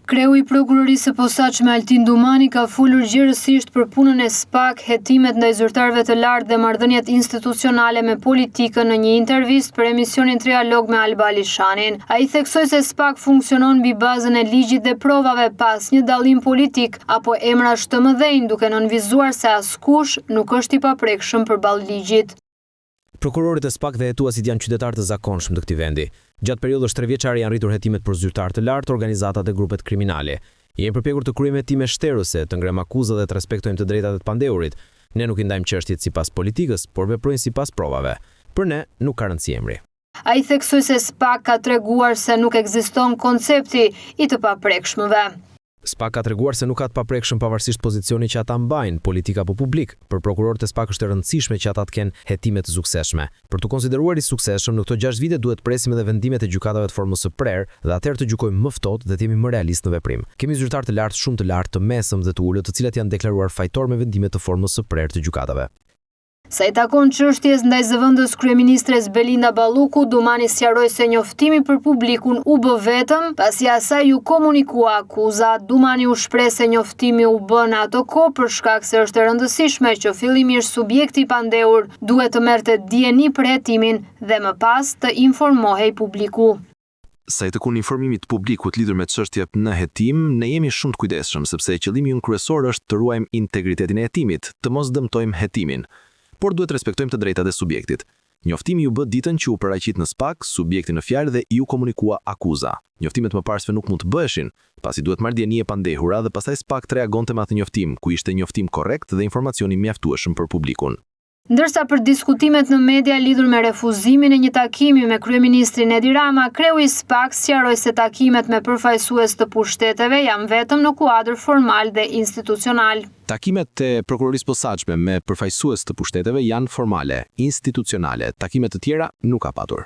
Kreu i prokurorisë së posaçme Altin Dumani ka folur gjerësisht për punën e SPAK, hetimet ndaj zyrtarëve të lartë dhe marrëdhëniet institucionale me politikën në një intervistë për emisionin Trialog me Alba Alishanin. Ai theksoi se SPAK funksionon mbi bazën e ligjit dhe provave pas një dallim politik apo emrash të mëdhenj, duke nënvizuar se askush nuk është i paprekshëm përballë ligjit. Prokurorit e SPAK dhe hetuasit janë qytetarë të zakonshëm të këtij vendi. Gjatë periudhës 3 vjeçare janë rritur hetimet për zyrtarë të lartë, organizata dhe grupet kriminale. Jemi përpjekur të kryejmë hetime shterëse, të ngrem akuzat dhe të respektojmë të drejtat e të pandeurit. Ne nuk i ndajmë çështjet sipas politikës, por veprojmë sipas provave. Për ne nuk ka rëndësi emri. Ai theksoi se SPAK ka treguar se nuk ekziston koncepti i të paprekshmëve. SPAK ka treguar se nuk ka të paprekshëm pavarësisht pozicionit që ata mbajnë, politik apo publik. Për prokurorët e SPAK është e rëndësishme që ata të kenë hetime të suksesshme. Për të konsideruar i suksesshëm, në këto 6 vite duhet presim edhe vendimet e gjykatave të formës së prerë dhe atëherë të gjykojmë më ftohtë dhe të jemi më realist në veprim. Kemi zyrtarë të lartë, shumë të lartë, të mesëm dhe të ulët, të cilat janë deklaruar fajtor me vendimet të formës së prerë të gjykatave. Sa i takon çështjes ndaj zëvendës kryeministres Belinda Balluku, Dumani sqaroi se njoftimi për publikun u bë vetëm pasi asaj u komunikua akuza. Dumani u shpreh se njoftimi u bë në ato kohë për shkak se është e rëndësishme që fillimisht subjekti i pandehur duhet të merrte dieni për hetimin dhe më pas të informohej publiku. Sa i takon informimit publikut lidhur me çështjet në hetim, ne jemi shumë të kujdesshëm sepse qëllimi ynë kryesor është të ruajmë integritetin e hetimit, të mos dëmtojmë hetimin. Por duhet respektojmë të drejtat e subjektit. Njoftimi u bë ditën që u paraqit në SPAK, subjekti në fjalë dhe i u komunikua akuza. Njoftimet mëparshme nuk mund të bëheshin, pasi duhet marrë dieni e pandehura dhe pastaj SPAK të reagonte me atë njoftim, ku ishte njoftim korrekt dhe informacioni mjaftueshëm për publikun. Ndërsa për diskutimet në media lidhur me refuzimin e një takimi me kryeministrin Edi Rama, kreu i SPAK sqaroi se takimet me përfaqësues të pushteteve janë vetëm në kuadër formal dhe institucional. Takimet e prokurorisë posaçme me përfaqësues të pushteteve janë formale, institucionale. Takimet të tjera nuk ka patur.